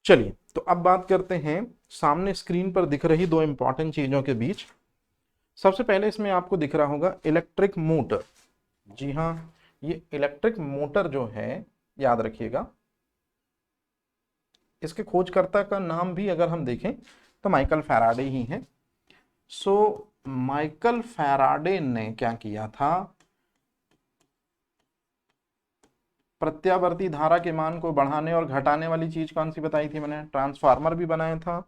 चलिए, तो अब बात करते हैं सामने स्क्रीन पर दिख रही दो इंपॉर्टेंट चीजों के बीच। सबसे पहले इसमें आपको दिख रहा होगा इलेक्ट्रिक मोटर। जी हाँ, ये इलेक्ट्रिक मोटर जो है, याद रखिएगा, इसके खोजकर्ता का नाम भी अगर हम देखें तो माइकल फैराडे ही है। सो माइकल फैराडे ने क्या किया था, प्रत्यावर्ती धारा के मान को बढ़ाने और घटाने वाली चीज कौन सी बताई थी मैंने, ट्रांसफार्मर भी बनाया था।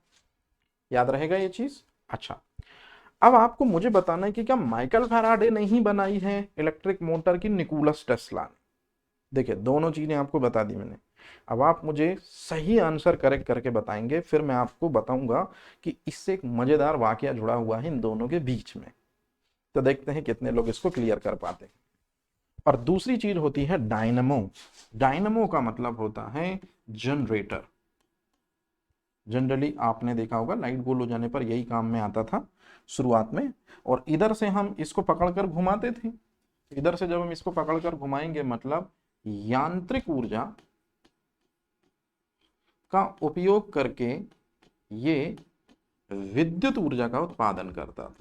याद रहेगा ये चीज। अच्छा, अब आपको मुझे बताना है कि क्या माइकल फैराडे ने ही बनाई है इलेक्ट्रिक मोटर की निकोलस टेस्ला ने। देखिए, दोनों चीजें आपको बता दी मैंने। अब आप मुझे सही आंसर करेक्ट करके बताएंगे, फिर मैं आपको बताऊंगा कि इससे एक मजेदार वाकया जुड़ा हुआ है इन दोनों के बीच में। तो देखते हैं कितने लोग इसको क्लियर कर पाते हैं। और दूसरी चीज होती है डायनमो। डायनमो का मतलब होता है जनरेटर। जनरली आपने देखा होगा लाइट गोल हो जाने पर यही काम में आता था शुरुआत में। और इधर से हम इसको पकड़कर घुमाते थे। इधर से जब हम इसको पकड़कर घुमाएंगे मतलब यांत्रिक ऊर्जा का उपयोग करके ये विद्युत ऊर्जा का उत्पादन करता था,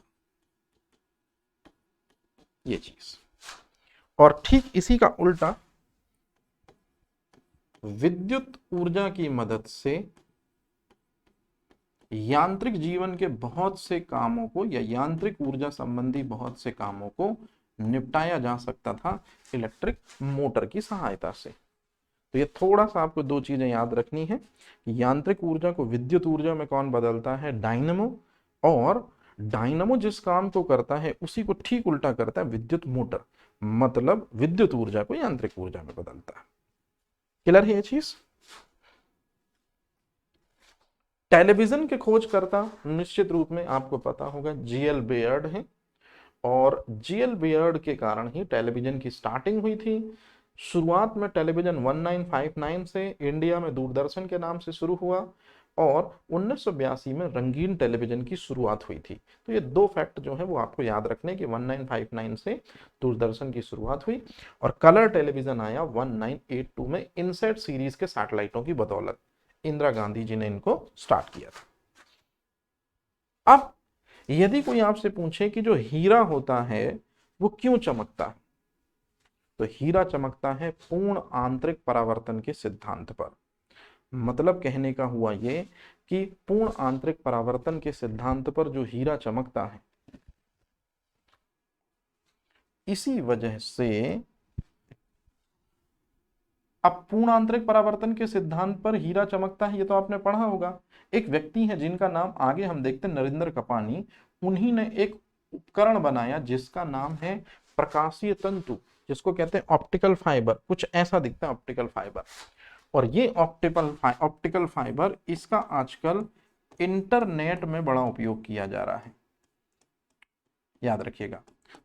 ये चीज। और ठीक इसी का उल्टा, विद्युत ऊर्जा की मदद से यांत्रिक जीवन के बहुत से कामों को या यांत्रिक ऊर्जा संबंधी बहुत से कामों को निपटाया जा सकता था इलेक्ट्रिक मोटर की सहायता से। तो ये थोड़ा सा आपको दो चीजें याद रखनी है कि यांत्रिक ऊर्जा को विद्युत ऊर्जा में कौन बदलता है, डायनमो। और डायनमो जिस काम को करता है उसी को ठीक उल्टा करता है विद्युत मोटर, मतलब विद्युत ऊर्जा को यांत्रिक ऊर्जा में बदलता है। क्लियर है ये चीज। टेलीविजन के खोजकर्ता निश्चित रूप में आपको पता होगा जीएल बेयर्ड है। और जीएल बेयर्ड के कारण ही टेलीविजन की स्टार्टिंग हुई थी। शुरुआत में टेलीविजन 1959 से इंडिया में दूरदर्शन के नाम से शुरू हुआ और 1982 में रंगीन टेलीविजन की शुरुआत हुई थी। तो ये दो फैक्ट जो है वो आपको याद रखने कि 1959 से दूरदर्शन की शुरुआत हुई और कलर टेलीविजन आया 1982 में इनसेट सीरीज के सैटेलाइटों की बदौलत। इंदिरा गांधी जी ने इनको स्टार्ट किया था। अब यदि कोई आपसे पूछे कि जो हीरा होता है वो क्यों चमकता है, तो हीरा चमकता है पूर्ण आंतरिक परावर्तन के सिद्धांत पर। मतलब कहने का हुआ ये कि पूर्ण आंतरिक परावर्तन के सिद्धांत पर जो हीरा चमकता है, इसी वजह से अब पूर्ण आंतरिक परावर्तन के सिद्धांत पर हीरा चमकता है, ये तो आपने पढ़ा होगा। एक व्यक्ति है जिनका नाम आगे हम देखते हैं नरेंद्र कपानी। उन्हीं ने एक उपकरण बनाया जिसका नाम है प्रकाशीय तंतु, जिसको कहते हैं ऑप्टिकल फाइबर। कुछ ऐसा दिखता है ऑप्टिकल फाइबर। और ये ऑप्टिकल फाइबर इसका आजकल इंटरनेट में बड़ा उपयोग किया जा रहा है, याद रखिएगा।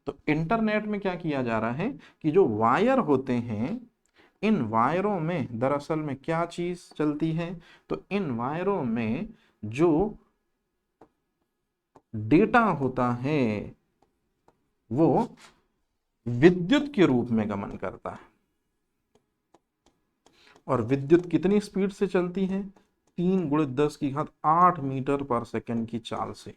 तो इंटरनेट में क्या किया जा रहा है कि जो वायर होते हैं, इन वायरों में दरअसल में क्या चीज चलती है, तो इन वायरों में जो डेटा होता है वो विद्युत के रूप में गमन करता है। और विद्युत कितनी स्पीड से चलती है, 3 × 10⁸ मीटर पर सेकंड की चाल से।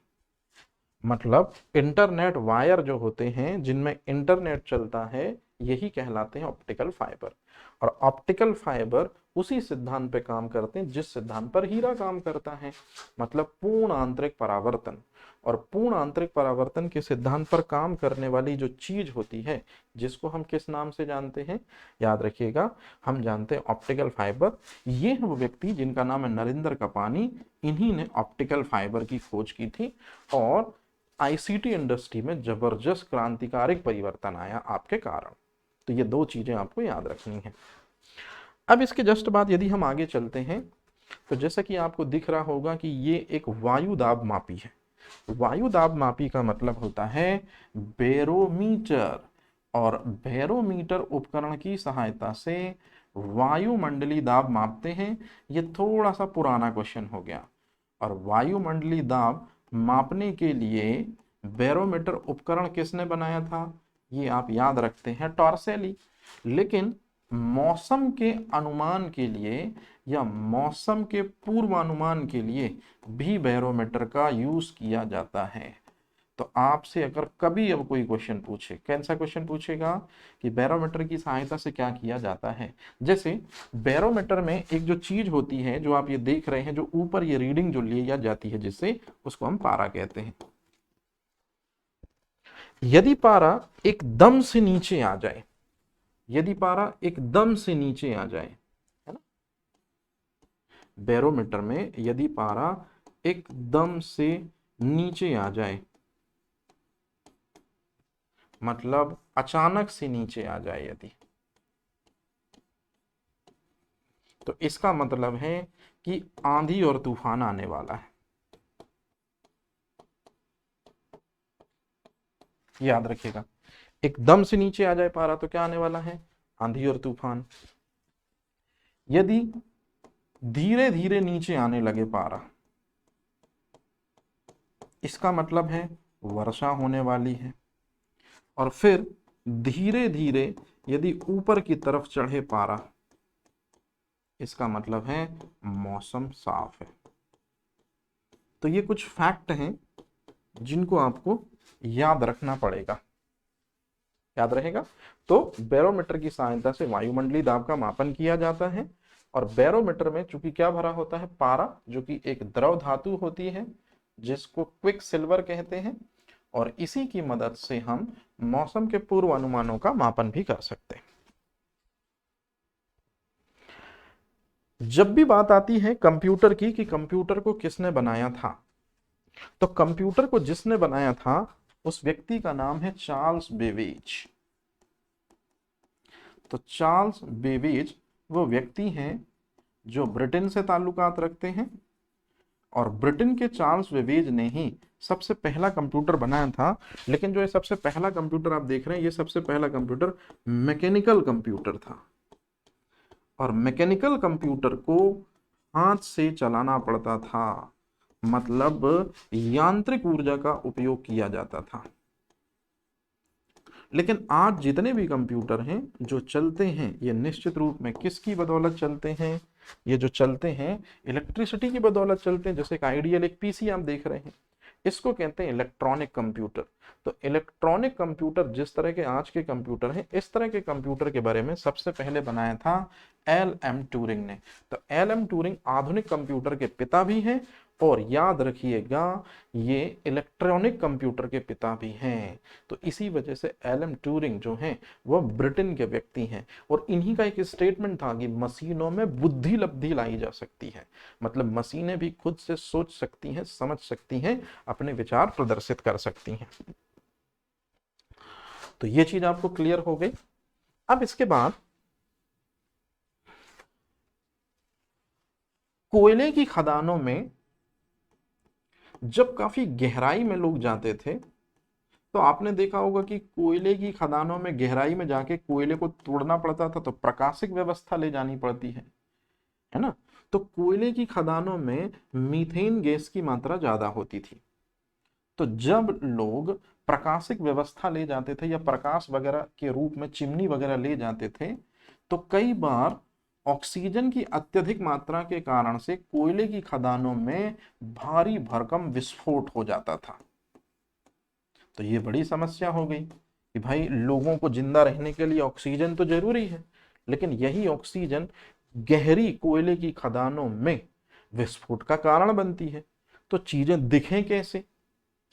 मतलब इंटरनेट वायर जो होते हैं जिनमें इंटरनेट चलता है, यही कहलाते हैं ऑप्टिकल फाइबर। और ऑप्टिकल फाइबर उसी सिद्धांत पे काम करते हैं जिस सिद्धांत पर हीरा काम करता है, मतलब पूर्ण आंतरिक परावर्तन। और पूर्ण आंतरिक परावर्तन के सिद्धांत पर काम करने वाली जो चीज होती है, जिसको हम किस नाम से जानते हैं, याद रखिएगा, हम जानते हैं ऑप्टिकल फाइबर। ये है वो व्यक्ति जिनका नाम है नरेंद्र कपानी। इन्हीं ने ऑप्टिकल फाइबर की खोज की थी और आईसीटी इंडस्ट्री में जबरदस्त क्रांतिकारी परिवर्तन आया आपके कारण। तो ये दो चीजें आपको याद रखनी है। अब इसके जस्ट बाद यदि हम आगे चलते हैं तो जैसा कि आपको दिख रहा होगा कि ये एक वायु दाब मापी है। वायु दाब मापी का मतलब होता है बैरोमीटर। और बैरोमीटर उपकरण की सहायता से वायुमंडलीय दाब मापते हैं। ये थोड़ा सा पुराना क्वेश्चन हो गया। और वायुमंडलीय दाब मापने के लिए बैरोमीटर उपकरण किसने बनाया था, ये आप याद रखते हैं टॉर्सेली। लेकिन मौसम के अनुमान के लिए या मौसम के पूर्वानुमान के लिए भी बैरोमीटर का यूज किया जाता है। तो आपसे अगर कभी अब कोई क्वेश्चन पूछे, कौन सा क्वेश्चन पूछेगा कि बैरोमीटर की सहायता से क्या किया जाता है। जैसे बैरोमीटर में एक जो चीज होती है, जो आप ये देख रहे हैं, जो ऊपर ये रीडिंग जो ली जाती है जिससे, उसको हम पारा कहते हैं। यदि पारा एकदम से नीचे आ जाए, यदि पारा एकदम से नीचे आ जाए, है ना, बैरोमीटर में यदि पारा एकदम से नीचे आ जाए, मतलब अचानक से नीचे आ जाए यदि, तो इसका मतलब है कि आंधी और तूफान आने वाला है। याद रखिएगा, एकदम से नीचे आ जाए पारा तो क्या आने वाला है, आंधी और तूफान। यदि धीरे धीरे नीचे आने लगे पारा, इसका मतलब है वर्षा होने वाली है। और फिर धीरे धीरे यदि ऊपर की तरफ चढ़े पारा, इसका मतलब है मौसम साफ है। तो ये कुछ फैक्ट हैं जिनको आपको याद रखना पड़ेगा, याद रहेगा। तो बैरोमीटर की सहायता से वायुमंडलीय दाब का मापन किया जाता है। और बैरोमीटर में चूंकि क्या भरा होता है, पारा, जो कि एक द्रव धातु होती है जिसको क्विक सिल्वर कहते हैं, और इसी की मदद से हम मौसम के पूर्व अनुमानों का मापन भी कर सकते हैं। जब भी बात आती है कंप्यूटर की कि कंप्यूटर को किसने बनाया था, तो कंप्यूटर को जिसने बनाया था उस व्यक्ति का नाम है चार्ल्स बेबेज। तो चार्ल्स बेबेज वो व्यक्ति हैं जो ब्रिटेन से ताल्लुकात रखते हैं, और ब्रिटेन के चार्ल्स बेबेज ने ही सबसे पहला कंप्यूटर बनाया था। लेकिन जो ये सबसे पहला कंप्यूटर आप देख रहे हैं, ये सबसे पहला कंप्यूटर मैकेनिकल कंप्यूटर था, और मैकेनिकल कंप्यूटर को हाथ से चलाना पड़ता था, मतलब यांत्रिक ऊर्जा का उपयोग किया जाता था। लेकिन आज जितने भी कंप्यूटर हैं जो चलते हैं, ये निश्चित रूप में किसकी बदौलत चलते हैं, ये जो चलते हैं इलेक्ट्रिसिटी की बदौलत चलते हैं। जैसे एक आइडियल एक पीसी आप देख रहे हैं, इसको कहते हैं इलेक्ट्रॉनिक कंप्यूटर। तो इलेक्ट्रॉनिक कंप्यूटर जिस तरह के आज के कंप्यूटर हैं, इस तरह के कंप्यूटर के बारे में सबसे पहले बनाया था एल एम ट्यूरिंग ने। तो एल एम ट्यूरिंग आधुनिक कंप्यूटर के पिता भी हैं, और याद रखिएगा ये इलेक्ट्रॉनिक कंप्यूटर के पिता भी हैं। तो इसी वजह से एल एम ट्यूरिंग जो हैं वह ब्रिटेन के व्यक्ति हैं, और इन्हीं का एक स्टेटमेंट था कि मशीनों में बुद्धि लब्धि लाई जा सकती है, मतलब मशीनें भी खुद से सोच सकती हैं, समझ सकती हैं, अपने विचार प्रदर्शित कर सकती हैं। तो ये चीज आपको क्लियर हो गई। अब इसके बाद कोयले की खदानों में जब काफी गहराई में लोग जाते थे, तो आपने देखा होगा कि कोयले की खदानों में गहराई में जाके कोयले को तोड़ना पड़ता था, तो प्रकाशिक व्यवस्था ले जानी पड़ती है ना। तो कोयले की खदानों में मीथेन गैस की मात्रा ज्यादा होती थी। तो जब लोग प्रकाशिक व्यवस्था ले जाते थे या प्रकाश वगैरह के रूप में चिमनी वगैरह ले जाते थे, तो कई बार ऑक्सीजन की अत्यधिक मात्रा के कारण से कोयले की खदानों में भारी भरकम विस्फोट हो जाता था। तो ये बड़ी समस्या हो गई कि भाई लोगों को जिंदा रहने के लिए ऑक्सीजन तो जरूरी है, लेकिन यही ऑक्सीजन गहरी कोयले की खदानों में विस्फोट का कारण बनती है। तो चीजें दिखें कैसे,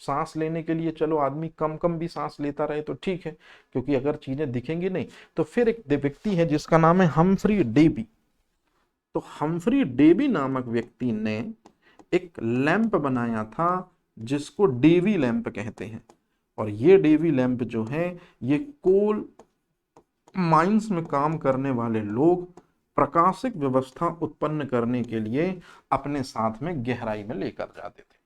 सांस लेने के लिए चलो आदमी कम कम भी सांस लेता रहे तो ठीक है, क्योंकि अगर चीजें दिखेंगी नहीं। तो फिर एक व्यक्ति है जिसका नाम है हम्फ्री डेवी। तो हम्फ्री डेवी नामक व्यक्ति ने एक लैंप बनाया था जिसको डेवी लैंप कहते हैं। और ये डेवी लैंप जो है, ये कोल माइंस में काम करने वाले लोग प्रकाशिक व्यवस्था उत्पन्न करने के लिए अपने साथ में गहराई में लेकर जाते थे।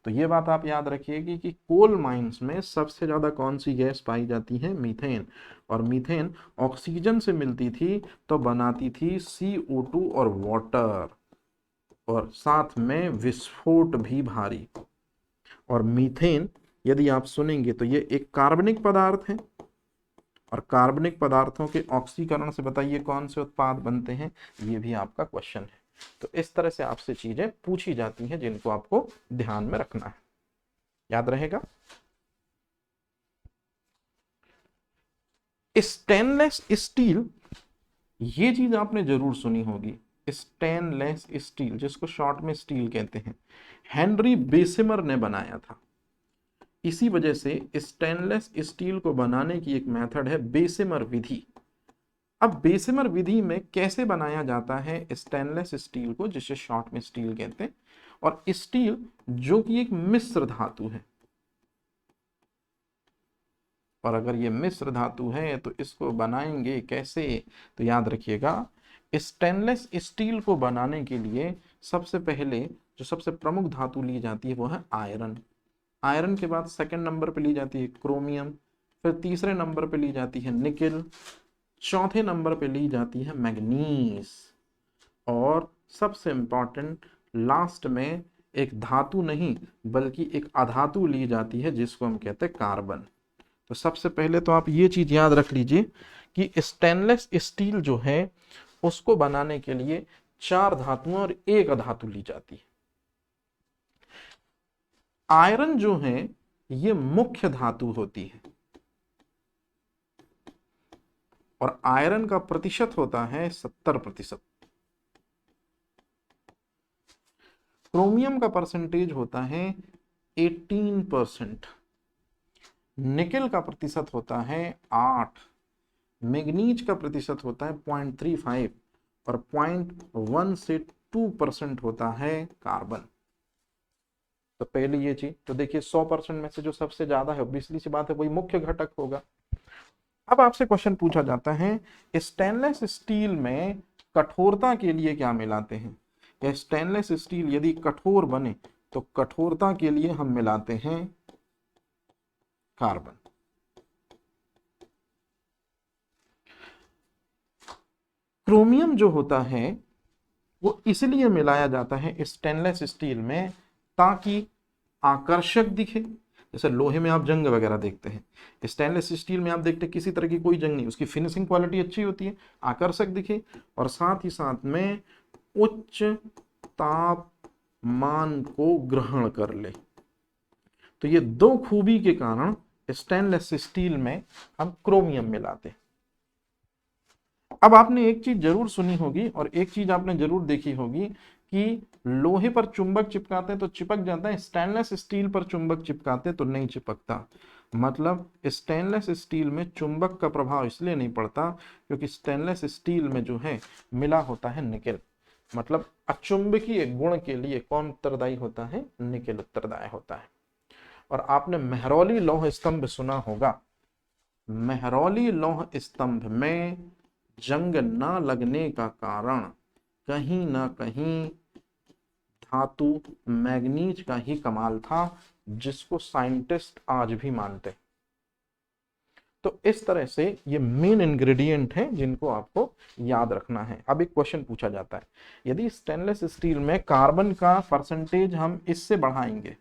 तो ये बात आप याद रखिएगा कि कोल माइंस में सबसे ज्यादा कौन सी गैस पाई जाती है, मीथेन। और मीथेन ऑक्सीजन से मिलती थी तो बनाती थी CO2 और वाटर, और साथ में विस्फोट भी भारी। और मीथेन यदि आप सुनेंगे तो ये एक कार्बनिक पदार्थ है, और कार्बनिक पदार्थों के ऑक्सीकरण से बताइए कौन से उत्पाद बनते हैं, ये भी आपका क्वेश्चन है। तो इस तरह से आपसे चीजें पूछी जाती हैं जिनको आपको ध्यान में रखना है, याद रहेगा। स्टेनलेस स्टील, ये चीज आपने जरूर सुनी होगी, स्टेनलेस स्टील जिसको शॉर्ट में स्टील कहते हैं, हेनरी बेसिमर ने बनाया था। इसी वजह से स्टेनलेस स्टील को बनाने की एक मेथड है बेसिमर विधि। अब बेसिमर विधि में कैसे बनाया जाता है स्टेनलेस स्टील को, जिसे शॉर्ट में स्टील कहते हैं, और स्टील जो कि एक मिश्र धातु है, और अगर ये मिश्र धातु है तो इसको बनाएंगे कैसे, तो याद रखिएगा स्टेनलेस स्टील को बनाने के लिए सबसे पहले जो सबसे प्रमुख धातु ली जाती है वो है आयरन। आयरन के बाद सेकंड नंबर पे ली जाती है क्रोमियम, फिर तीसरे नंबर पे ली जाती है निकेल, चौथे नंबर पे ली जाती है मैग्नीज, और सबसे इंपॉर्टेंट लास्ट में एक धातु नहीं बल्कि एक अधातु ली जाती है जिसको हम कहते हैं कार्बन। तो सबसे पहले तो आप ये चीज याद रख लीजिए कि स्टेनलेस स्टील जो है उसको बनाने के लिए 4 धातुओं और एक अधातु ली जाती है। आयरन जो है ये मुख्य धातु होती है और आयरन का प्रतिशत होता है 70%। क्रोमियम का परसेंटेज होता है 18%, निकेल का प्रतिशत होता है 8, मैग्नीज का प्रतिशत होता है 0.35 और 0.1 से 2% होता है कार्बन। तो पहले ये चीज तो देखिए 100% में से जो सबसे ज्यादा है ऑब्वियसली सी बात है वही मुख्य घटक होगा। अब आपसे क्वेश्चन पूछा जाता है स्टेनलेस स्टील में कठोरता के लिए क्या मिलाते हैं, या स्टेनलेस स्टील यदि कठोर बने तो कठोरता के लिए हम मिलाते हैं कार्बन। क्रोमियम जो होता है वो इसलिए मिलाया जाता है स्टेनलेस स्टील में ताकि आकर्षक दिखे। जैसे लोहे में आप जंग वगैरह देखते हैं, स्टेनलेस स्टील में आप देखते हैं किसी तरह की कोई जंग नहीं, उसकी फिनिशिंग क्वालिटी अच्छी होती है, आकर्षक दिखे और साथ ही साथ में उच्च तापमान को ग्रहण कर ले। तो ये 2 खूबी के कारण स्टेनलेस स्टील में हम क्रोमियम मिलाते हैं। अब आपने एक चीज जरूर सुनी होगी और एक चीज आपने जरूर देखी होगी कि लोहे पर चुंबक चिपकाते हैं तो चिपक जाता है, स्टेनलेस स्टील पर चुंबक चिपकाते तो नहीं चिपकता। मतलब स्टेनलेस स्टील में चुंबक का प्रभाव इसलिए नहीं पड़ता क्योंकि स्टेनलेस स्टील में जो है मिला होता है निकेल। मतलब अचुंबकीय गुण के लिए कौन उत्तरदायी होता है, निकेल उत्तरदायी होता है। और आपने मेहरौली लौह स्तंभ सुना होगा, मेहरौली लौह स्तंभ में जंग ना लगने का कारण कहीं ना कहीं धातु मैग्नीज का ही कमाल था, जिसको साइंटिस्ट आज भी मानते हैं। तो इस तरह से ये मेन इंग्रेडिएंट हैं जिनको आपको याद रखना है। अब एक क्वेश्चन पूछा जाता है, यदि स्टेनलेस स्टील में कार्बन का परसेंटेज हम इससे बढ़ाएंगे,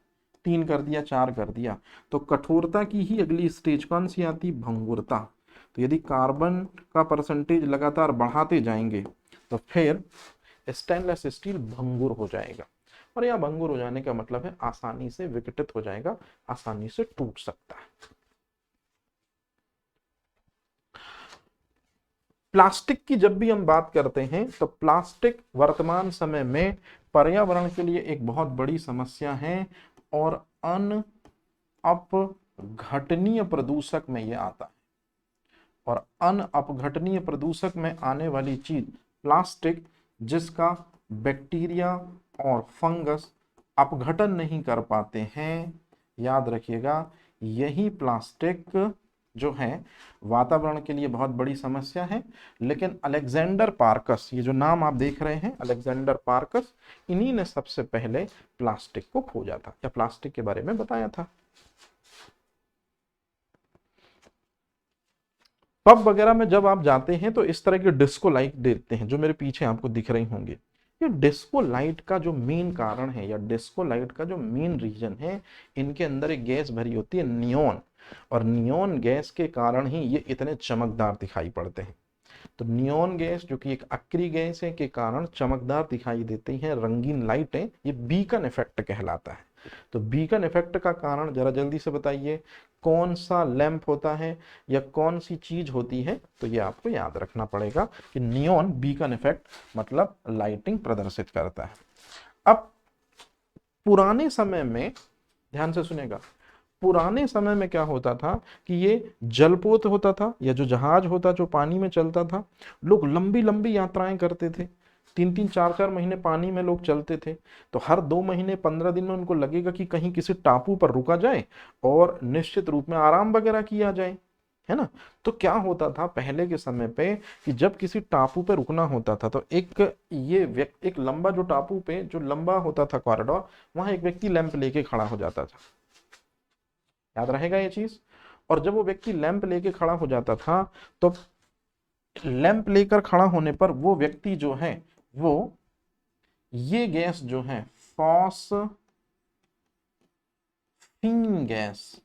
3 कर दिया, 4 कर दिया, तो कठोरता की ही अगली स्टेज कौन सी आती, भंगुरता। तो यदि कार्बन का परसेंटेज लगातार बढ़ाते जाएंगे तो फिर स्टेनलेस स्टील भंगुर हो जाएगा, और यह भंगुर हो जाने का मतलब है आसानी से विघटित हो जाएगा, आसानी से टूट सकता है। प्लास्टिक की जब भी हम बात करते हैं तो प्लास्टिक वर्तमान समय में पर्यावरण के लिए एक बहुत बड़ी समस्या है और अपघटनीय प्रदूषक में यह आता है। और अपघटनीय प्रदूषक में आने वाली चीज प्लास्टिक, जिसका बैक्टीरिया और फंगस अपघटन नहीं कर पाते हैं। याद रखिएगा यही प्लास्टिक जो है वातावरण के लिए बहुत बड़ी समस्या है। लेकिन अलेक्जेंडर पार्कस, ये जो नाम आप देख रहे हैं अलेक्जेंडर पार्कस, इन्हीं ने सबसे पहले प्लास्टिक को खोजा था या प्लास्टिक के बारे में बताया था। पब वगैरह में जब आप जाते हैं तो इस तरह की डिस्को लाइट देखते हैं जो मेरे पीछे आपको दिख रही होंगी। ये डिस्को लाइट का जो मेन कारण है या डिस्को लाइट का जो मेन रीजन है, इनके अंदर एक गैस भरी होती है नियोन। और नियोन गैस के कारण ही ये इतने चमकदार दिखाई पड़ते हैं। तो नियोन गैस जो कि एक अक्री गैस है के कारण चमकदार दिखाई देती हैं, रंगीन लाइटें, ये बीकन इफेक्ट कहलाता है। तो बीकन इफेक्ट का कारण जरा जल्दी से बताइए, कौन सा लैंप होता है या कौन सी चीज होती है? तो ये आपको याद रखना पड़ेगा कि नियोन बीकन इफेक्ट मतलब लाइटिंग प्रदर्शित करता है। अब पुराने समय में, ध्यान से सुनेगा, पुराने समय में क्या होता था कि ये जलपोत होता था या जो जहाज होता जो पानी में चलता था, लोग लंबी लंबी यात्राएं करते थे, 3-3 4-4 महीने पानी में लोग चलते थे। तो हर 2 महीने 15 दिन में उनको लगेगा कि कहीं किसी टापू पर रुका जाए और निश्चित रूप में आराम वगैरह किया जाए, है ना। तो क्या होता था पहले के समय पे कि जब किसी टापू पे रुकना होता था तो एक लंबा जो टापू पे जो लंबा होता था कॉरिडोर, वहां एक व्यक्ति लैंप लेके खड़ा हो जाता था, याद रहेगा ये चीज। और जब वो व्यक्ति लैंप लेके खड़ा हो जाता था तो लैंप लेकर खड़ा होने पर वो व्यक्ति जो है वो ये गैस जो है फॉस्फीन गैस,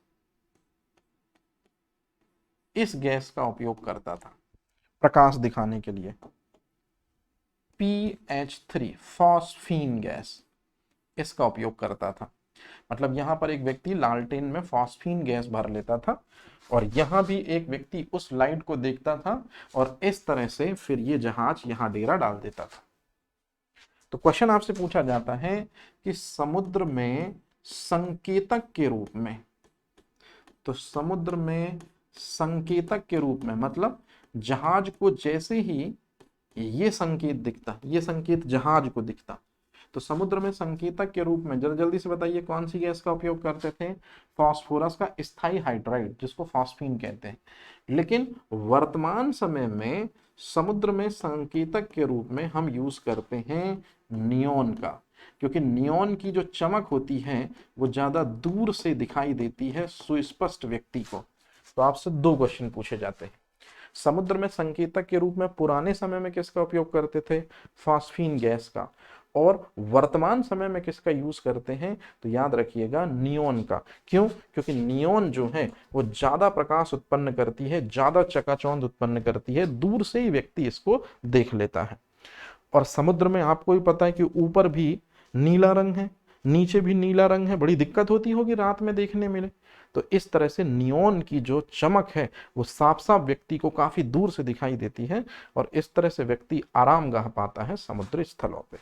इस गैस का उपयोग करता था प्रकाश दिखाने के लिए। PH3 फॉस्फीन गैस, इसका उपयोग करता था। मतलब यहां पर एक व्यक्ति लालटेन में फॉस्फीन गैस भर लेता था और यहां भी एक व्यक्ति उस लाइट को देखता था और इस तरह से फिर ये जहाज यहां डेरा डाल देता था। तो क्वेश्चन आपसे पूछा जाता है कि समुद्र में संकेतक के रूप में, तो समुद्र में संकेतक के रूप में मतलब जहाज को जैसे ही ये संकेत दिखता, ये संकेत जहाज को दिखता, तो समुद्र में संकेतक के रूप में जरा जल्दी से बताइए कौन सी गैस का उपयोग करते थे? फास्फोरस का स्थायी हाइड्राइड, जिसको फास्फीन कहते हैं। लेकिन वर्तमान समय में समुद्र में संकेतक के रूप में हम यूज करते हैं नियोन का, क्योंकि नियोन की जो चमक होती है वो ज्यादा दूर से दिखाई देती है सुस्पष्ट व्यक्ति को। तो आपसे 2 क्वेश्चन पूछे जाते हैं, समुद्र में संकेतक के रूप में पुराने समय में किसका उपयोग करते थे? फास्फीन गैस का। और वर्तमान समय में किसका यूज करते हैं? तो याद रखिएगा नियोन का। क्यों? क्योंकि नियोन जो है वो ज्यादा प्रकाश उत्पन्न करती है, ज्यादा चकाचौंध उत्पन्न करती है, दूर से ही व्यक्ति इसको देख लेता है। और समुद्र में आपको भी पता है कि ऊपर भी नीला रंग है, नीचे भी नीला रंग है, बड़ी दिक्कत होती होगी रात में देखने मिले। तो इस तरह से नियोन की जो चमक है वो साफ साफ व्यक्ति को काफी दूर से दिखाई देती है और इस तरह से व्यक्ति आरामगाह पाता है समुद्री स्थलों पे।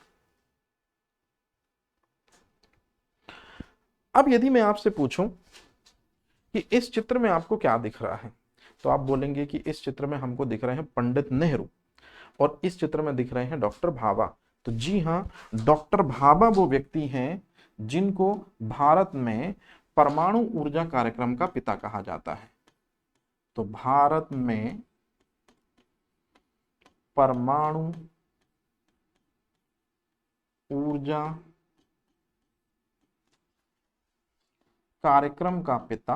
अब यदि मैं आपसे पूछूं कि इस चित्र में आपको क्या दिख रहा है, तो आप बोलेंगे कि इस चित्र में हमको दिख रहे हैं पंडित नेहरू और इस चित्र में दिख रहे हैं डॉक्टर भाभा। तो जी हाँ, डॉक्टर भाभा वो व्यक्ति हैं जिनको भारत में परमाणु ऊर्जा कार्यक्रम का पिता कहा जाता है। तो भारत में परमाणु ऊर्जा कार्यक्रम का पिता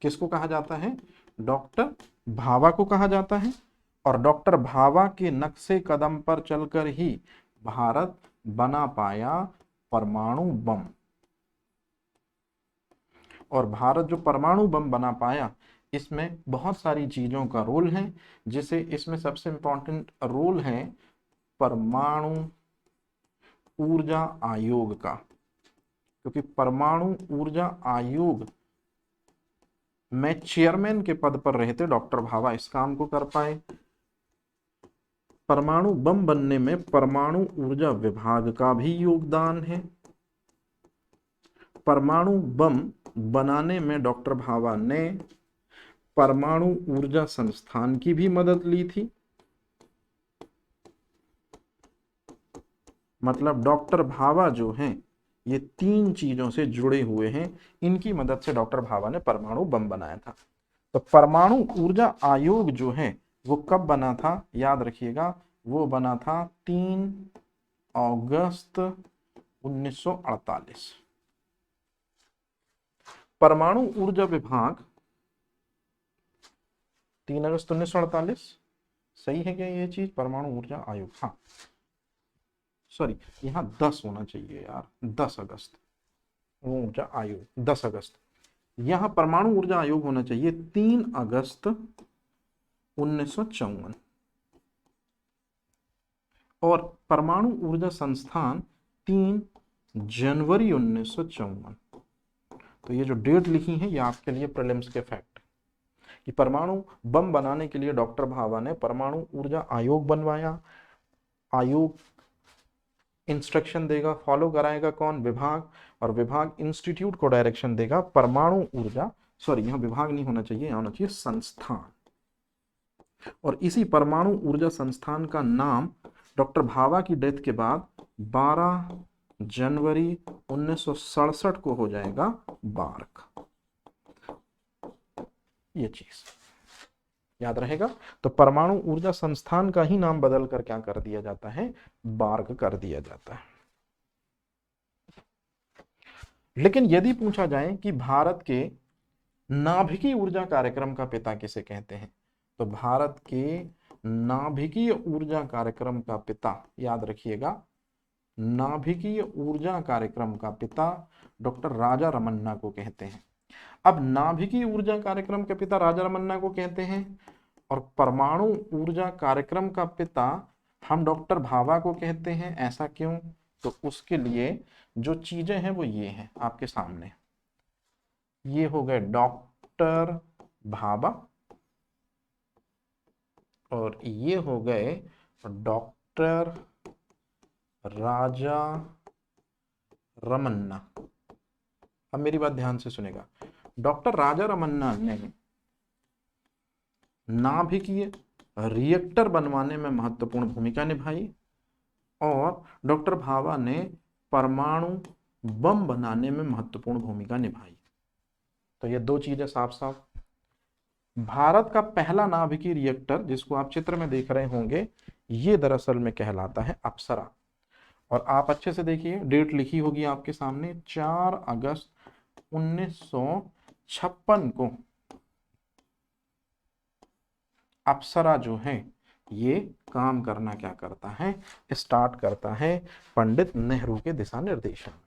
किसको कहा जाता है? डॉक्टर भाभा को कहा जाता है। और डॉक्टर भाभा के नक्शे कदम पर चलकर ही भारत बना पाया परमाणु बम। और भारत जो परमाणु बम बना पाया इसमें बहुत सारी चीजों का रोल है, जिसे इसमें सबसे इंपॉर्टेंट रोल है परमाणु ऊर्जा आयोग का, क्योंकि परमाणु ऊर्जा आयोग में चेयरमैन के पद पर रहे थे डॉक्टर भाभा, इस काम को कर पाए। परमाणु बम बनने में परमाणु ऊर्जा विभाग का भी योगदान है। परमाणु बम बनाने में डॉक्टर भाभा ने परमाणु ऊर्जा संस्थान की भी मदद ली थी। मतलब डॉक्टर भाभा जो हैं ये 3 चीजों से जुड़े हुए हैं, इनकी मदद से डॉक्टर भाभा ने परमाणु बम बनाया था। तो परमाणु ऊर्जा आयोग जो है वो कब बना था? याद रखिएगा, वो बना था 3 अगस्त 1948। परमाणु ऊर्जा विभाग 3 अगस्त 1948, सही है क्या ये चीज? परमाणु ऊर्जा आयोग, हाँ सॉरी, यहाँ 10 होना चाहिए यार, 10 अगस्त ऊर्जा आयोग, 10 अगस्त। यहाँ परमाणु ऊर्जा आयोग होना चाहिए 3 अगस्त 1954, और परमाणु ऊर्जा संस्थान 3 जनवरी 1954। तो ये जो डेट लिखी है ये आपके लिए प्रीलिम्स के फैक्ट, कि परमाणु बम बनाने के लिए डॉक्टर भाभा ने परमाणु ऊर्जा आयोग बनवाया। आयोग इंस्ट्रक्शन देगा, फॉलो कराएगा कौन? विभाग, और विभाग इंस्टीट्यूट को डायरेक्शन देगा परमाणु ऊर्जा, सॉरी यहाँ विभाग नहीं होना चाहिए, यहाँ होना चाहिए संस्थान। और इसी परमाणु ऊर्जा संस्थान का नाम डॉक्टर भाभा की डेथ के बाद 12 जनवरी 1967 को हो जाएगा बार्क। ये चीज याद रहेगा। तो परमाणु ऊर्जा संस्थान का ही नाम बदल कर क्या कर दिया जाता है? बार्क कर दिया जाता है। लेकिन यदि पूछा जाए कि भारत के नाभिकीय ऊर्जा कार्यक्रम का पिता किसे कहते हैं, तो भारत के नाभिकीय ऊर्जा कार्यक्रम का पिता, याद रखिएगा, नाभिकीय ऊर्जा कार्यक्रम का पिता डॉक्टर राजा रमन्ना को कहते हैं। अब नाभिकीय ऊर्जा कार्यक्रम के पिता राजा रमन्ना को कहते हैं, और परमाणु ऊर्जा कार्यक्रम का पिता हम डॉक्टर भाभा को कहते हैं। ऐसा क्यों? तो उसके लिए जो चीजें हैं वो ये हैं आपके सामने। ये हो गए डॉक्टर भाभा, और ये हो गए डॉक्टर राजा रमन्ना। अब मेरी बात ध्यान से सुनेगा। डॉक्टर राजा रमन्ना ने नाभिकीय रिएक्टर बनवाने में महत्वपूर्ण भूमिका निभाई, और डॉक्टर भाभा ने परमाणु बम बनाने में महत्वपूर्ण भूमिका निभाई। तो ये दो चीजें साफ साफ। भारत का पहला नाभिकीय रिएक्टर जिसको आप चित्र में देख रहे होंगे, ये दरअसल में कहलाता है अप्सरा। और आप अच्छे से देखिए, डेट लिखी होगी आपके सामने, 4 अगस्त 1956 को अप्सरा जो है ये काम करना क्या करता है? स्टार्ट करता है पंडित नेहरू के दिशा निर्देशन में।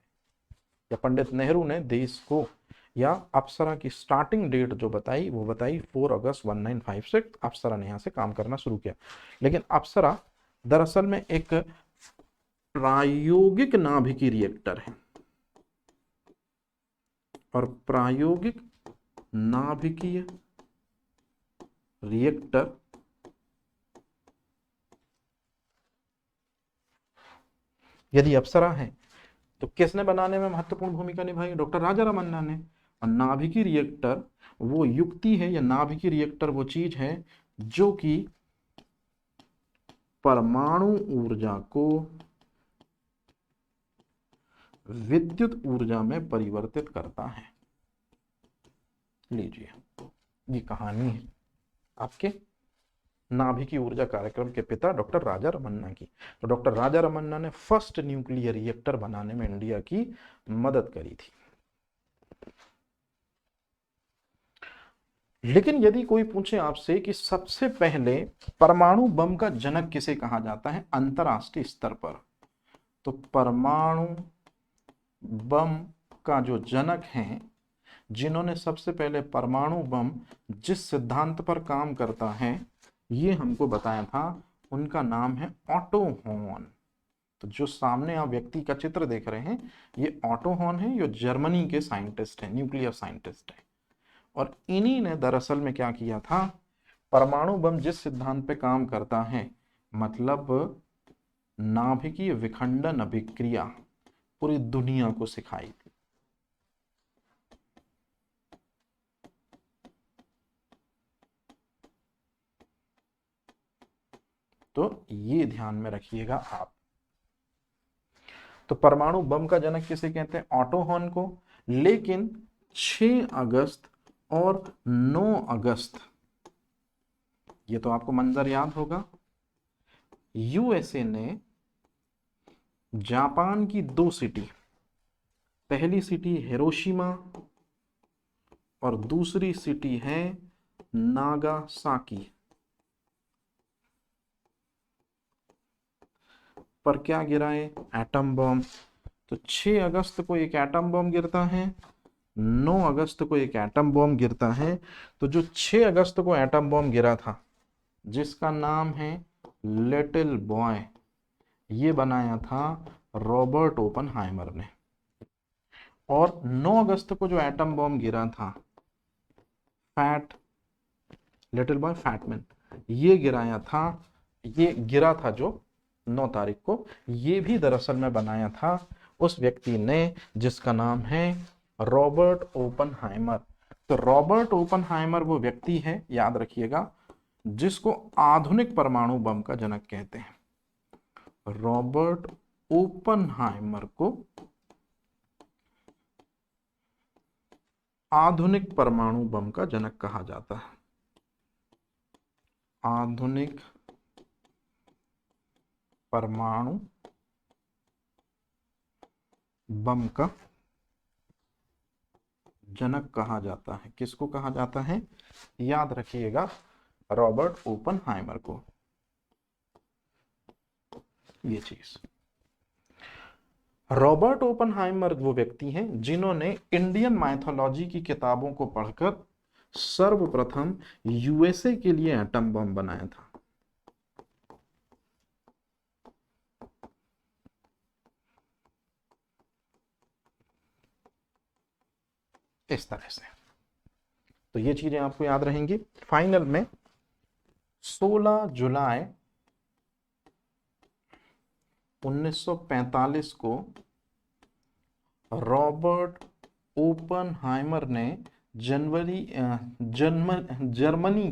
या पंडित नेहरू ने देश को, या अप्सरा की स्टार्टिंग डेट जो बताई वो बताई 4 अगस्त 1956, अप्सरा ने यहाँ से काम करना शुरू किया। लेकिन अप्सरा दरअसल में एक प्रायोगिक नाभिकीय रिएक्टर है, और प्रायोगिक नाभिकीय रिएक्टर यदि अप्सरा है तो किसने बनाने में महत्वपूर्ण भूमिका निभाई? डॉक्टर राजा रमन्ना ने। और नाभिकीय रिएक्टर वो युक्ति है, या नाभिकीय रिएक्टर वो चीज है जो कि परमाणु ऊर्जा को विद्युत ऊर्जा में परिवर्तित करता है। लीजिए, ये कहानी है आपके नाभिकीय ऊर्जा कार्यक्रम के पिता डॉक्टर राजा रमन्ना की। तो डॉक्टर राजा रमन्ना ने फर्स्ट न्यूक्लियर रिएक्टर बनाने में इंडिया की मदद करी थी। लेकिन यदि कोई पूछे आपसे कि सबसे पहले परमाणु बम का जनक किसे कहा जाता है अंतरराष्ट्रीय स्तर पर, तो परमाणु बम का जो जनक हैं, जिन्होंने सबसे पहले परमाणु बम जिस सिद्धांत पर काम करता है ये हमको बताया था, उनका नाम है ऑटो हॉर्न। तो जो सामने आप व्यक्ति का चित्र देख रहे हैं ये ऑटो हॉर्न है, जो जर्मनी के साइंटिस्ट हैं, न्यूक्लियर साइंटिस्ट हैं। और इन्हीं ने दरअसल में क्या किया था, परमाणु बम जिस सिद्धांत पे काम करता है, मतलब नाभिकीय विखंडन अभिक्रिया, पूरी दुनिया को सिखाई थी। तो ये ध्यान में रखिएगा आप। तो परमाणु बम का जनक किसे कहते हैं? ऑटो हॉर्न को। लेकिन 6 अगस्त और 9 अगस्त, ये तो आपको मंजर याद होगा, यूएसए ने जापान की 2 सिटी, पहली सिटी हिरोशिमा और दूसरी सिटी है नागासाकी, पर क्या गिरा है? Atom bomb. तो 6 अगस्त को एक एटम बम गिरता है, 9 अगस्त को एक एटम बम गिरता है। तो जो 6 अगस्त को एटम बम गिरा था, जिसका नाम है लिटिल बॉय, ये बनाया था रॉबर्ट ओपनहाइमर ने। और 9 अगस्त को जो एटम बम गिरा था, फैट लिटिल बॉय फैटमैन, ये गिरा था जो 9 तारीख को, ये भी दरअसल में बनाया था उस व्यक्ति ने जिसका नाम है रॉबर्ट ओपनहाइमर। तो रॉबर्ट ओपनहाइमर वो व्यक्ति है, याद रखिएगा, जिसको आधुनिक परमाणु बम का जनक कहते हैं। रॉबर्ट ओपनहाइमर को आधुनिक परमाणु बम का जनक कहा जाता है। आधुनिक परमाणु बम का जनक कहा जाता है। किसको कहा जाता है? याद रखिएगा, रॉबर्ट ओपनहाइमर को। ये चीज, रॉबर्ट ओपनहाइमर वो व्यक्ति हैं जिन्होंने इंडियन माइथोलॉजी की किताबों को पढ़कर सर्वप्रथम यूएसए के लिए एटम बम बनाया था। इस तरह से तो ये चीजें आपको याद रहेंगी। फाइनल में 16 जुलाई 1945 को रॉबर्ट ओपनहाइमर ने जर्मनी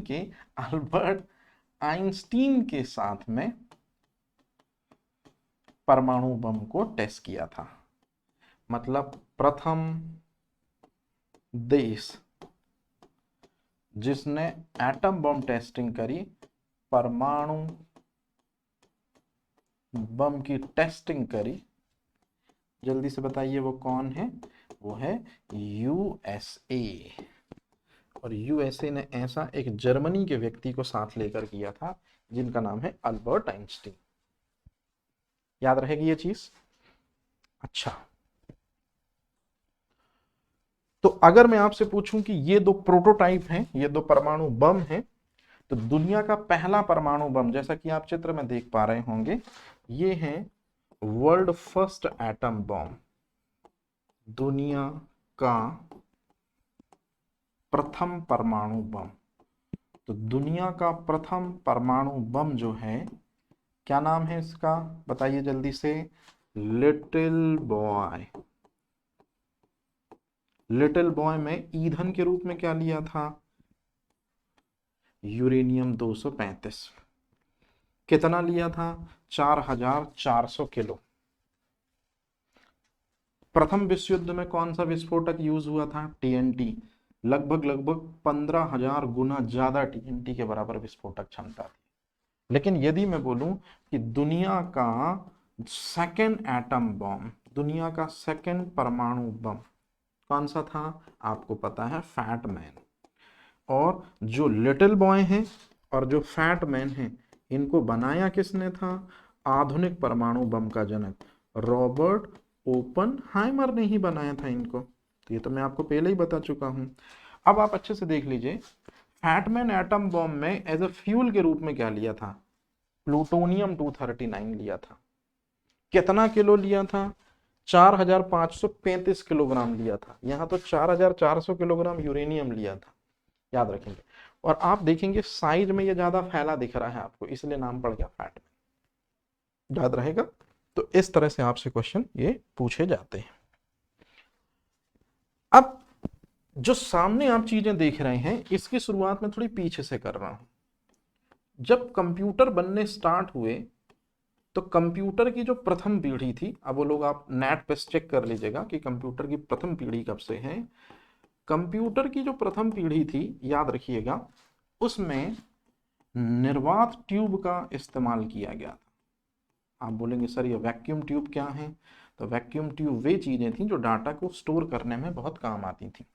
के अल्बर्ट आइंस्टीन के साथ में परमाणु बम को टेस्ट किया था। मतलब प्रथम देश जिसने एटम बम टेस्टिंग करी, परमाणु बम की टेस्टिंग करी, जल्दी से बताइए वो कौन है? वो है यूएसए। और यूएसए ने ऐसा एक जर्मनी के व्यक्ति को साथ लेकर किया था जिनका नाम है अल्बर्ट आइंस्टीन। याद रहेगी ये चीज? अच्छा, तो अगर मैं आपसे पूछूं कि ये दो प्रोटोटाइप हैं, ये दो परमाणु बम हैं, तो दुनिया का पहला परमाणु बम, जैसा कि आप चित्र में देख पा रहे होंगे, ये है वर्ल्ड फर्स्ट एटम बम। दुनिया का प्रथम परमाणु बम। तो दुनिया का प्रथम परमाणु बम जो है, क्या नाम है इसका? बताइए जल्दी से। Little boy. लिटिल बॉय में ईंधन के रूप में क्या लिया था? यूरेनियम 235। कितना लिया था? 4400 किलो। प्रथम विश्व युद्ध में कौन सा विस्फोटक यूज हुआ था? टीएनटी। लगभग 15,000 गुना ज्यादा टीएनटी के बराबर विस्फोटक क्षमता थी। लेकिन यदि मैं बोलूं कि दुनिया का सेकेंड एटम बम, दुनिया का सेकेंड परमाणु बम कौन सा था? आपको पता है, फैटमैन। और जो लिटिल बॉय हैं और जो फैटमैन हैं, इनको बनाया किसने था? आधुनिक परमाणु बम का जनक रॉबर्ट ओपनहाइमर ने ही बनाया था इनको। तो ये तो मैं आपको पहले ही बता चुका हूं। अब आप अच्छे से देख लीजिए, फैटमैन एटम बॉम्ब में एज अ फ्यूल के रूप में क्या लिया था? प्लूटोनियम 239 लिया था। कितना किलो लिया था? 4535 किलोग्राम लिया था। यहां तो 4400 किलोग्राम यूरेनियम लिया था। याद रखेंगे। और आप देखेंगे साइज में ये ज्यादा फैला दिख रहा है आपको, इसलिए नाम पड़ गया फैटमैन। याद रहेगा। तो इस तरह से आपसे क्वेश्चन ये पूछे जाते हैं। अब जो सामने आप चीजें देख रहे हैं, इसकी शुरुआत में थोड़ी पीछे से कर रहा हूं। जब कंप्यूटर बनने स्टार्ट हुए, तो कंप्यूटर की जो प्रथम पीढ़ी थी, अब वो लोग आप नेट पे चेक कर लीजिएगा कि कंप्यूटर की प्रथम पीढ़ी कब से है। कंप्यूटर की जो प्रथम पीढ़ी थी, याद रखिएगा, उसमें निर्वात ट्यूब का इस्तेमाल किया गया था। आप बोलेंगे सर ये वैक्यूम ट्यूब क्या है? तो वैक्यूम ट्यूब वे चीजें थी जो डाटा को स्टोर करने में बहुत काम आती थी।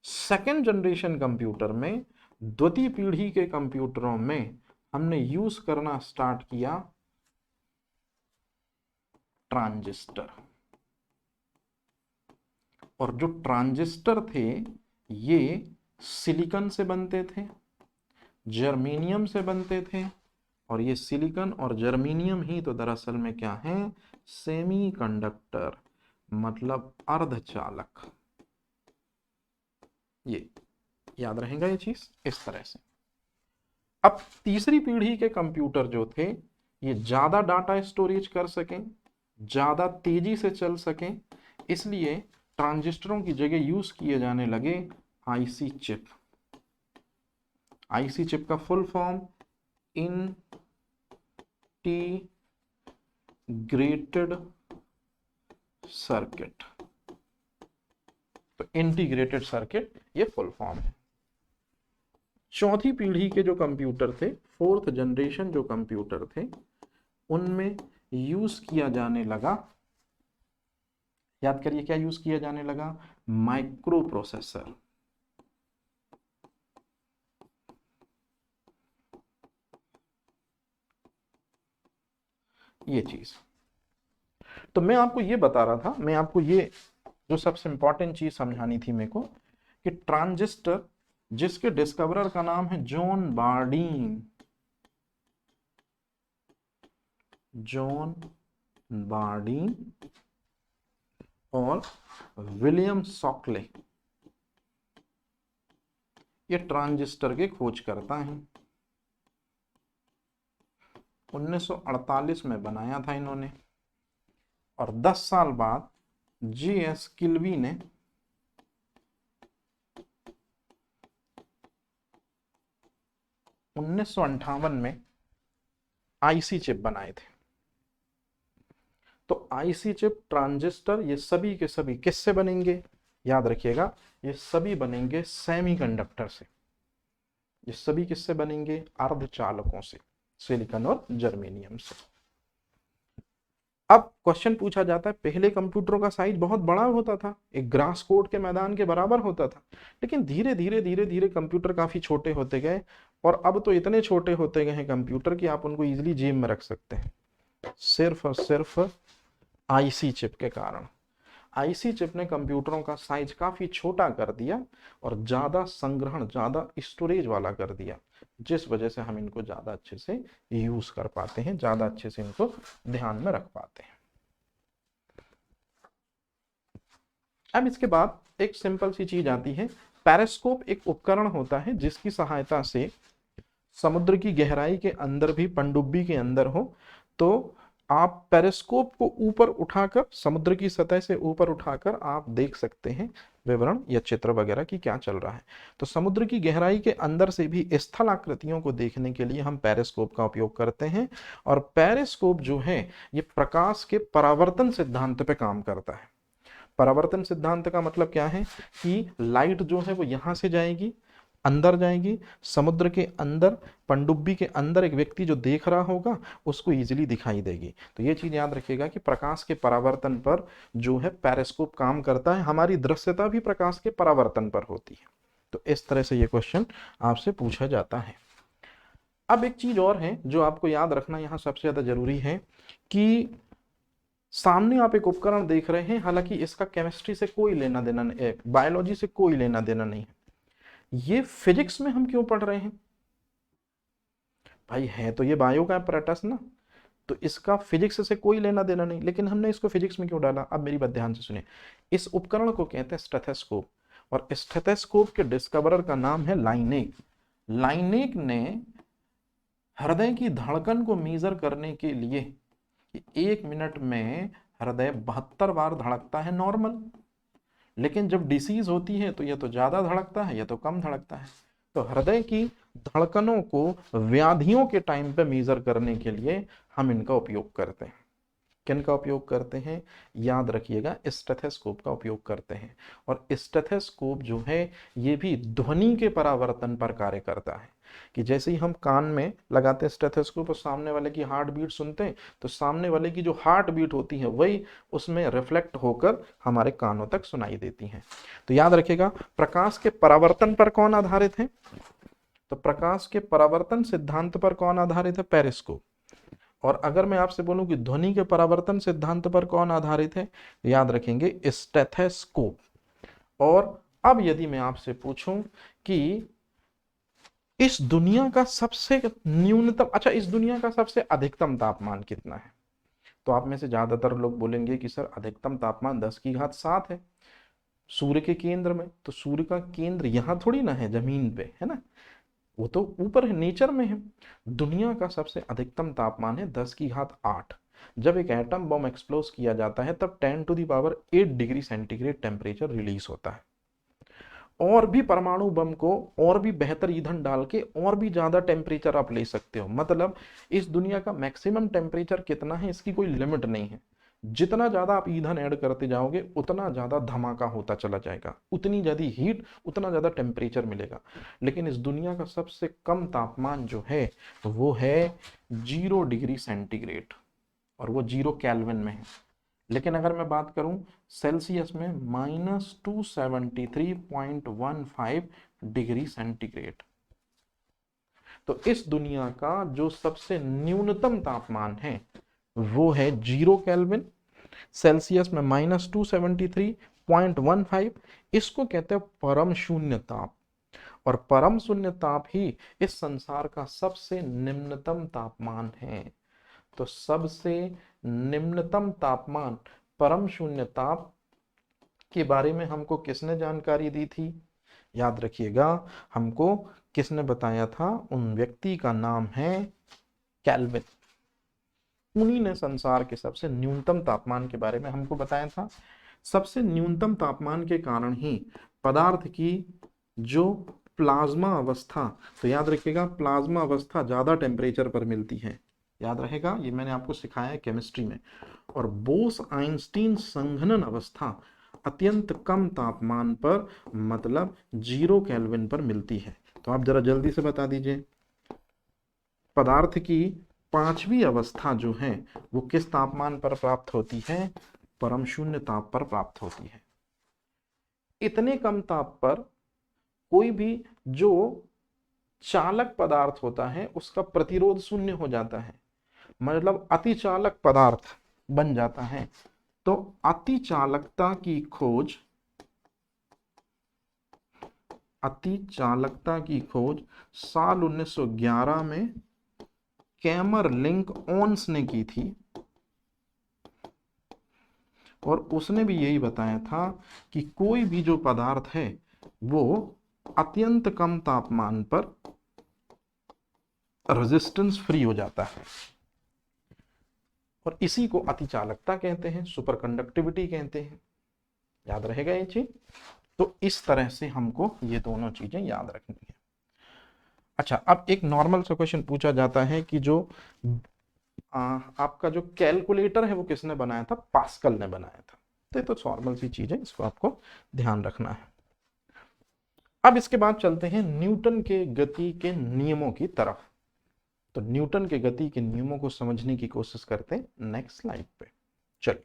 सेकेंड जनरेशन कंप्यूटर में, द्वितीय पीढ़ी के कंप्यूटरों में हमने यूज करना स्टार्ट किया ट्रांजिस्टर। और जो ट्रांजिस्टर थे ये सिलिकॉन से बनते थे, जर्मेनियम से बनते थे, और ये सिलिकॉन और जर्मेनियम ही तो दरअसल में क्या है, सेमीकंडक्टर, मतलब अर्धचालक। ये याद रहेगा ये चीज इस तरह से। अब तीसरी पीढ़ी के कंप्यूटर जो थे ये ज्यादा डाटा स्टोरेज कर सकें, ज्यादा तेजी से चल सकें, इसलिए ट्रांजिस्टरों की जगह यूज किए जाने लगे आईसी चिप। आईसी चिप का फुल फॉर्म इंटीग्रेटेड सर्किट। तो इंटीग्रेटेड सर्किट ये फुल फॉर्म है। चौथी पीढ़ी के जो कंप्यूटर थे, फोर्थ जनरेशन जो कंप्यूटर थे, उनमें यूज किया जाने लगा, याद करिए क्या यूज किया जाने लगा, माइक्रो प्रोसेसर। ये चीज तो मैं आपको ये बता रहा था, मैं आपको ये जो सबसे इंपॉर्टेंट चीज समझानी थी मेरे को, कि ट्रांजिस्टर जिसके डिस्कवरर का नाम है जॉन बार्डीन, जॉन बार्डीन और विलियम शॉकले, ये ट्रांजिस्टर के खोज करता है। 1948 में बनाया था इन्होंने, और 10 साल बाद J.S. किल्वी ने 1958 में आईसी चिप बनाए थे। तो आईसी चिप, ट्रांजिस्टर, ये सभी के सभी किससे बनेंगे, याद रखिएगा, ये सभी बनेंगे सेमीकंडक्टर से। ये सभी किससे बनेंगे, अर्धचालकों से, सिलिकॉन और जर्मेनियम से। अब क्वेश्चन पूछा जाता है, पहले कंप्यूटरों का साइज बहुत बड़ा होता था, एक ग्रास कोर्ट के मैदान के बराबर होता था, लेकिन धीरे धीरे धीरे धीरे कंप्यूटर काफी छोटे होते गए, और अब तो इतने छोटे होते गए हैं कंप्यूटर कि आप उनको इजीली जेब में रख सकते हैं, सिर्फ और सिर्फ आईसी चिप के कारण। आईसी चिप ने कंप्यूटरों का साइज काफी छोटा कर दिया और ज्यादा संग्रहण, ज्यादा स्टोरेज वाला कर दिया, जिस वजह से हम इनको ज्यादा अच्छे से यूज कर पाते हैं, ज्यादा अच्छे से इनको ध्यान में रख पाते हैं। अब इसके बाद एक सिंपल सी चीज आती है, पेरिस्कोप एक उपकरण होता है जिसकी सहायता से समुद्र की गहराई के अंदर भी, पनडुब्बी के अंदर हो तो आप पेरिस्कोप को ऊपर उठाकर, समुद्र की सतह से ऊपर उठाकर आप देख सकते हैं विवरण या चित्र वगैरह की क्या चल रहा है। तो समुद्र की गहराई के अंदर से भी स्थल आकृतियों को देखने के लिए हम पेरिस्कोप का उपयोग करते हैं। और पेरिस्कोप जो है ये प्रकाश के परावर्तन सिद्धांत पे काम करता है। परावर्तन सिद्धांत का मतलब क्या है कि लाइट जो है वो यहां से जाएगी, अंदर जाएगी, समुद्र के अंदर, पनडुब्बी के अंदर एक व्यक्ति जो देख रहा होगा उसको इजीली दिखाई देगी। तो ये चीज याद रखिएगा कि प्रकाश के परावर्तन पर जो है पेरिस्कोप काम करता है, हमारी दृश्यता भी प्रकाश के परावर्तन पर होती है। तो इस तरह से ये क्वेश्चन आपसे पूछा जाता है। अब एक चीज और है जो आपको याद रखना यहाँ सबसे ज्यादा जरूरी है, कि सामने आप एक उपकरण देख रहे हैं, हालांकि इसका केमिस्ट्री से कोई लेना देना नहीं, बायोलॉजी से कोई लेना देना नहीं है, ये फिजिक्स में हम क्यों पढ़ रहे हैं भाई, है तो ये बायो का apparatus ना, तो इसका फिजिक्स से कोई लेना देना नहीं, लेकिन हमने इसको फिजिक्स में क्यों डाला। अब मेरी बात ध्यान से सुनिए, इस उपकरण को कहते हैं स्टेथोस्कोप, और स्टेथोस्कोप के डिस्कवरर का नाम है लाइनेक। लाइनेक ने हृदय की धड़कन को मेजर करने के लिए कि 1 मिनट में हृदय 72 बार धड़कता है नॉर्मल, लेकिन जब डिसीज होती है तो यह तो ज्यादा धड़कता है या तो कम धड़कता है। तो हृदय की धड़कनों को व्याधियों के टाइम पे मेजर करने के लिए हम इनका उपयोग करते हैं। किनका उपयोग करते हैं, याद रखिएगा, स्टेथोस्कोप का उपयोग करते हैं। और स्टेथोस्कोप जो है ये भी ध्वनि के परावर्तन पर कार्य करता है, कि जैसे ही हम कान में लगाते हैं स्टेथोस्कोप और सामने वाले की हार्ट बीट सुनते हैं, तो सामने वाले की जो हार्ट बीट होती है वही उसमें रिफ्लेक्ट होकर हमारे कानों तक सुनाई देती है। तो याद रखिएगा, प्रकाश के परावर्तन पर कौन आधारित है, तो प्रकाश के परावर्तन सिद्धांत पर कौन आधारित है, पेरिस्कोप। और अगर मैं आपसे बोलूं कि ध्वनि के परावर्तन सिद्धांत पर कौन आधारित है, याद रखेंगे स्टेथोस्कोप। और अब यदि मैं आपसे पूछूं कि इस दुनिया का सबसे न्यूनतम, अच्छा इस दुनिया का सबसे अधिकतम तापमान कितना है, तो आप में से ज्यादातर लोग बोलेंगे कि सर अधिकतम तापमान 10⁻7 है सूर्य के केंद्र में। तो सूर्य का केंद्र यहां थोड़ी ना है जमीन पे, है ना, वो तो ऊपर है, नेचर में है। दुनिया का सबसे अधिकतम तापमान है 10⁸8। जब एक एटम बम एक्सप्लोज किया जाता है तब 10⁸8 डिग्री सेंटीग्रेड टेम्परेचर रिलीज होता है। और भी परमाणु बम को और भी बेहतर ईंधन डाल के और भी ज्यादा टेम्परेचर आप ले सकते हो। मतलब इस दुनिया का मैक्सिमम टेम्परेचर कितना है इसकी कोई लिमिट नहीं है। जितना ज्यादा आप ईंधन ऐड करते जाओगे उतना ज्यादा धमाका होता चला जाएगा, उतनी ज्यादा हीट, उतना ज्यादा टेम्परेचर मिलेगा। लेकिन इस दुनिया का सबसे कम तापमान जो है वो है 0 डिग्री सेंटीग्रेड, और वो 0 केल्विन में है। लेकिन अगर मैं बात करूं सेल्सियस में, -273.15 डिग्री सेंटीग्रेड। तो इस दुनिया का जो सबसे न्यूनतम तापमान है वो है 0 केल्विन, सेल्सियस में -273.15। इसको कहते हैं परम शून्य ताप। और परम शून्य ताप ही इस संसार का सबसे निम्नतम तापमान है। तो सबसे निम्नतम तापमान परम शून्य ताप के बारे में हमको किसने जानकारी दी थी, याद रखिएगा, हमको किसने बताया था, उन व्यक्ति का नाम है केल्विन। उन्हीं ने संसार के सबसे न्यूनतम तापमान के बारे में हमको बताया था। सबसे न्यूनतम तापमान के कारण ही पदार्थ की जो प्लाज्मा अवस्था, तो याद रखिएगा प्लाज्मा अवस्था ज्यादा टेम्परेचर पर मिलती है, याद रहेगा, ये मैंने आपको सिखाया है केमिस्ट्री में। और बोस आइंस्टीन संघनन अवस्था अत्यंत कम तापमान पर, मतलब 0 केल्विन पर मिलती है। तो आप जरा जल्दी से बता दीजिए, पदार्थ की पांचवी अवस्था जो है वो किस तापमान पर प्राप्त होती है, परम शून्य ताप पर प्राप्त होती है। इतने कम ताप पर कोई भी जो चालक पदार्थ होता है उसका प्रतिरोध शून्य हो जाता है, मतलब अति चालक पदार्थ बन जाता है। तो अति चालकता की खोज, अति चालकता की खोज साल 1911 में कैमर लिंक ओन्स ने की थी। और उसने भी यही बताया था कि कोई भी जो पदार्थ है वो अत्यंत कम तापमान पर रेजिस्टेंस फ्री हो जाता है, और इसी को अतिचालकता कहते हैं, सुपर कंडक्टिविटी कहते हैं। याद रहेगा ये चीज। तो इस तरह से हमको ये दोनों चीजें याद रखनी है। अच्छा, अब एक नॉर्मल सा क्वेश्चन पूछा जाता है कि जो आपका जो कैलकुलेटर है वो किसने बनाया था, पास्कल ने बनाया था। तो ये तो नॉर्मल सी चीज है, इसको आपको ध्यान रखना है। अब इसके बाद चलते हैं न्यूटन के गति के नियमों की तरफ। तो न्यूटन के गति के नियमों को समझने की कोशिश करते हैं नेक्स्ट स्लाइड पे। चलिए।